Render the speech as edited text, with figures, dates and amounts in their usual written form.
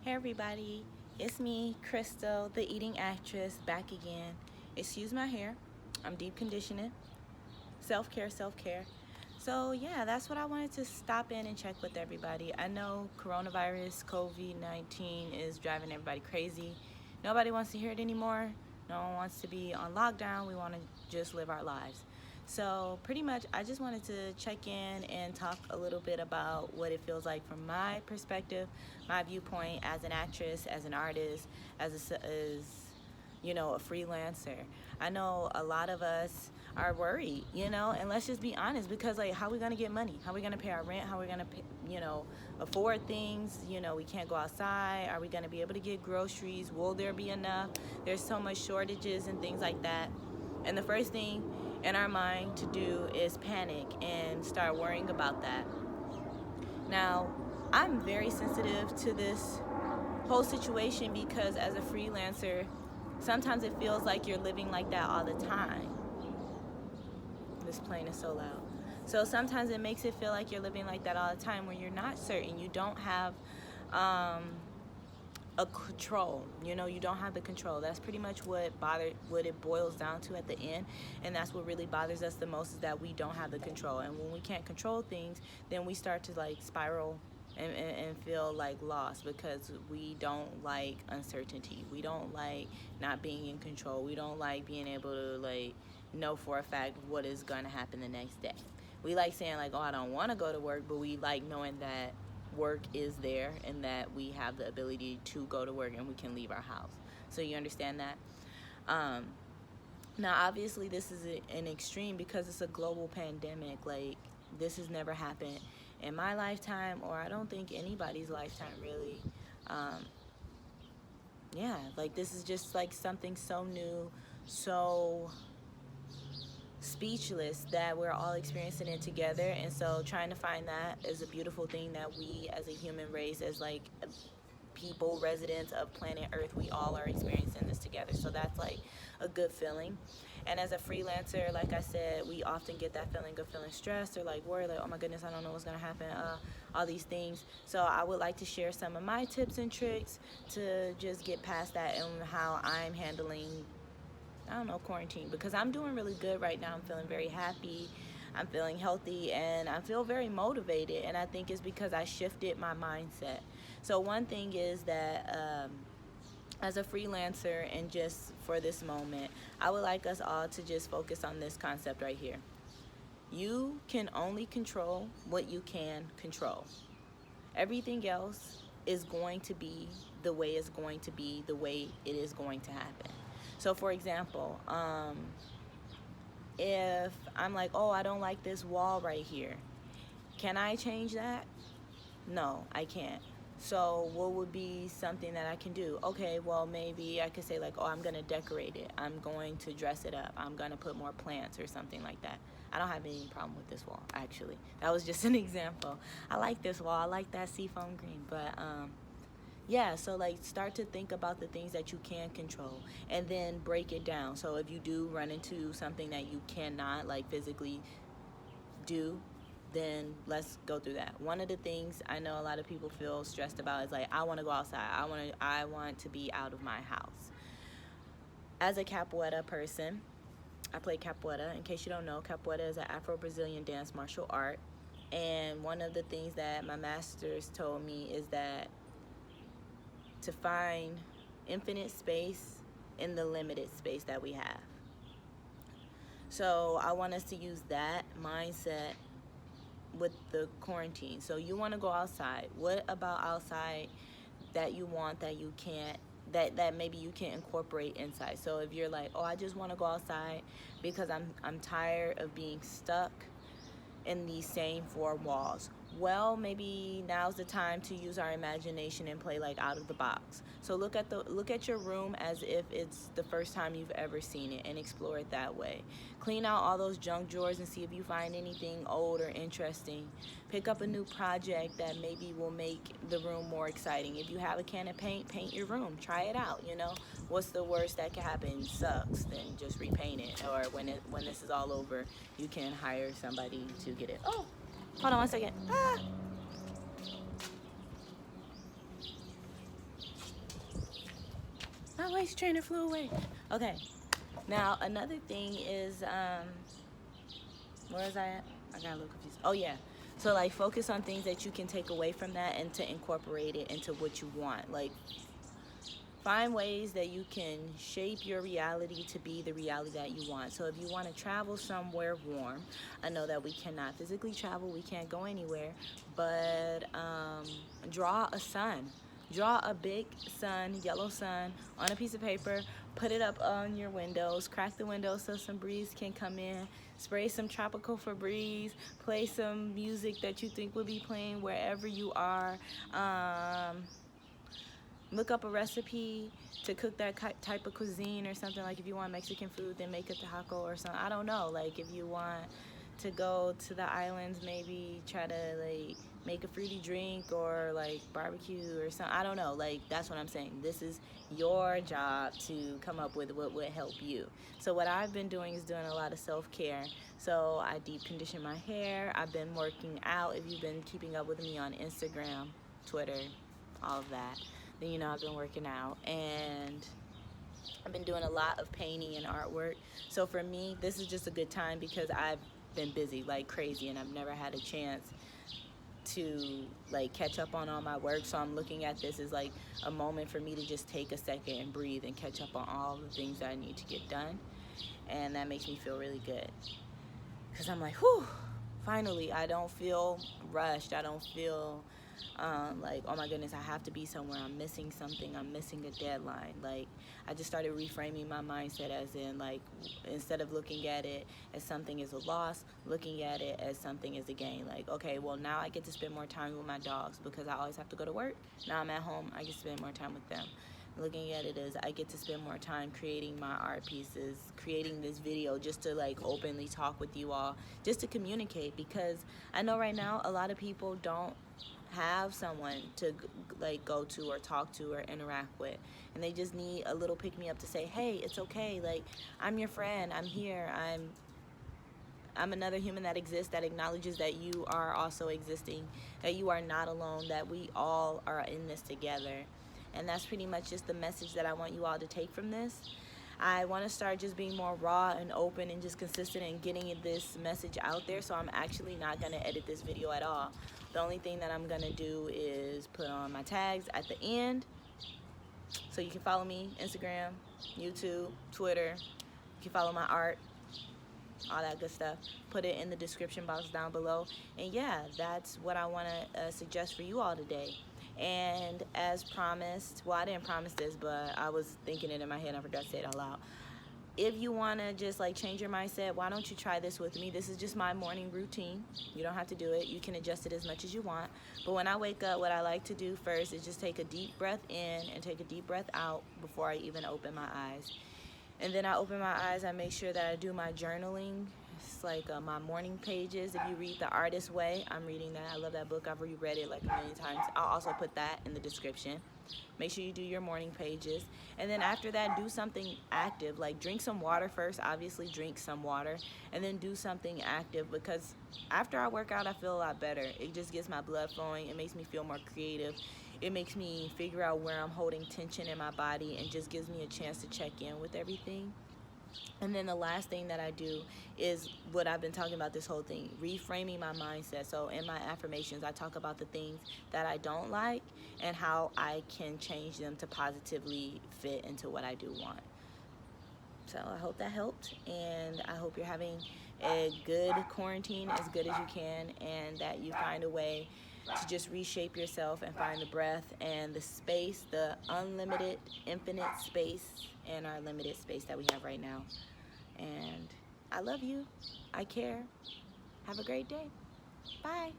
Hey everybody, it's me, Christal, the eating actress, back again. Excuse my hair, I'm deep conditioning. Self-care, self-care. So yeah, that's what I wanted to stop in and check with everybody. I know coronavirus, COVID-19 is driving everybody crazy. Nobody wants to hear it anymore. No one wants to be on lockdown. We want to just live our lives. So pretty much I just wanted to check in and talk a little bit about what it feels like from my perspective, my viewpoint as an actress, as an artist, as a freelancer. I know a lot of us are worried, and let's just be honest, because like, how are we gonna get money? How are we gonna pay our rent? How are we gonna pay, afford things? We can't go outside. Are we gonna be able to get groceries? Will there be enough? There's so much shortages and things like that. And the first thing in our mind to do is panic and start worrying about that. Now, I'm very sensitive to this whole situation because as a freelancer, sometimes it feels like you're living like that all the time. This plane is so loud. So sometimes it makes it feel like you're living like that all the time, where you're not certain. You don't have a control. You don't have the control. That's pretty much what it boils down to at the end. And that's what really bothers us the most, is that we don't have the control. And when we can't control things, then we start to like spiral and feel like lost, because we don't like uncertainty. We don't like not being in control. We don't like being able to like know for a fact what is going to happen the next day. We like saying like, oh, I don't want to go to work, but we like knowing that work is there and that we have the ability to go to work and we can leave our house. So you understand that? Now obviously this is an extreme because it's a global pandemic. Like, this has never happened in my lifetime, or I don't think anybody's lifetime really. Yeah, like this is just like something so new, so speechless, that we're all experiencing it together. And so trying to find that is a beautiful thing, that we as a human race, as like people, residents of planet Earth, we all are experiencing this together. So that's like a good feeling. And as a freelancer, like I said, we often get that feeling of feeling stressed or like worried, like, oh my goodness, I don't know what's gonna happen, all these things. So I would like to share some of my tips and tricks to just get past that, and how I'm handling, I don't know, quarantine, because I'm doing really good right now. I'm feeling very happy, I'm feeling healthy, and I feel very motivated. And I think it's because I shifted my mindset. So one thing is that as a freelancer, and just for this moment, I would like us all to just focus on this concept right here. You can only control what you can control. Everything else is going to be the way it's going to be, the way it is going to happen. So for example, if I'm like, oh, I don't like this wall right here, can I change that? No, I can't. So what would be something that I can do? Okay, well, maybe I could say like, oh, I'm gonna decorate it. I'm going to dress it up. I'm gonna put more plants or something like that. I don't have any problem with this wall, actually. That was just an example. I like this wall. I like that seafoam green. But yeah, so like start to think about the things that you can control, and then break it down. So if you do run into something that you cannot like physically do, then let's go through that. One of the things I know a lot of people feel stressed about is like, I want to go outside. I want to be out of my house. As a capoeira person, I play capoeira. In case you don't know, capoeira is an Afro-Brazilian dance martial art. And one of the things that my masters told me is that to find infinite space in the limited space that we have. So I want us to use that mindset with the quarantine. So you want to go outside. What about outside that you want that you can't, that maybe you can't incorporate inside? So if you're like, oh, I just want to go outside because I'm tired of being stuck in these same four walls. Well, maybe now's the time to use our imagination and play like out of the box. So look at your room as if it's the first time you've ever seen it, and explore it that way. Clean out all those junk drawers and see if you find anything old or interesting. Pick up a new project that maybe will make the room more exciting. If you have a can of paint, paint your room. Try it out, What's the worst that can happen? Sucks, then just repaint it. Or when this is all over, you can hire somebody to get it. Oh, hold on one second. My waist trainer flew away. Okay. Now, another thing is, where was I at? I got a little confused. Oh, yeah. So, like, focus on things that you can take away from that and to incorporate it into what you want. Like, find ways that you can shape your reality to be the reality that you want. So if you want to travel somewhere warm, I know that we cannot physically travel, we can't go anywhere, but draw a sun. Draw a big sun, yellow sun, on a piece of paper, put it up on your windows, crack the windows so some breeze can come in, spray some tropical Febreze, play some music that you think will be playing wherever you are. Look up a recipe to cook that type of cuisine or something. Like if you want Mexican food, then make a taco or something. I don't know. Like if you want to go to the islands, maybe try to like make a fruity drink or like barbecue or something. I don't know. Like that's what I'm saying. This is your job to come up with what would help you. So what I've been doing is doing a lot of self-care. So I deep condition my hair. I've been working out. If you've been keeping up with me on Instagram, Twitter, all of that, then you know I've been working out, and I've been doing a lot of painting and artwork. So for me, this is just a good time because I've been busy like crazy and I've never had a chance to like catch up on all my work. So I'm looking at this as like a moment for me to just take a second and breathe and catch up on all the things that I need to get done, and that makes me feel really good because I'm like, whew, finally. I don't feel rushed. I don't feel like, oh my goodness, I have to be somewhere, I'm missing something, I'm missing a deadline. Like I just started reframing my mindset as in like, instead of looking at it as something as a loss, looking at it as something as a gain. Like, okay, well now I get to spend more time with my dogs because I always have to go to work. Now I'm at home, I get to spend more time with them. Looking at it as I get to spend more time creating my art pieces, creating this video just to like openly talk with you all, just to communicate, because I know right now a lot of people don't have someone to like go to or talk to or interact with, and they just need a little pick-me-up to say, hey, it's okay, like I'm your friend, I'm here, I'm another human that exists, that acknowledges that you are also existing, that you are not alone, that we all are in this together. And that's pretty much just the message that I want you all to take from this. I want to start just being more raw and open and just consistent in getting this message out there. So I'm actually not going to edit this video at all. The only thing that I'm going to do is put on my tags at the end. So you can follow me, Instagram, YouTube, Twitter. You can follow my art, all that good stuff. Put it in the description box down below. And yeah, that's what I want to suggest for you all today. And as promised, well, I didn't promise this, but I was thinking it in my head and I forgot to say it out loud. If you want to just like change your mindset, why don't you try this with me? This is just my morning routine. You don't have to do it. You can adjust it as much as you want. But when I wake up, what I like to do first is just take a deep breath in and take a deep breath out before I even open my eyes. And then I open my eyes, I make sure that I do my journaling. It's like my morning pages. If you read The Artist's Way, I'm reading that. I love that book. I've reread it like a million times. I'll also put that in the description. Make sure you do your morning pages. And then after that, do something active. Like drink some water first. Obviously, drink some water. And then do something active, because after I work out, I feel a lot better. It just gets my blood flowing. It makes me feel more creative. It makes me figure out where I'm holding tension in my body and just gives me a chance to check in with everything. And then the last thing that I do is what I've been talking about this whole thing, reframing my mindset. So in my affirmations, I talk about the things that I don't like and how I can change them to positively fit into what I do want. So I hope that helped, and I hope you're having a good quarantine, as good as you can, and that you find a way to just reshape yourself and find the breath and the space, the unlimited, infinite space and our limited space that we have right now. And I love you. I care. Have a great day. Bye.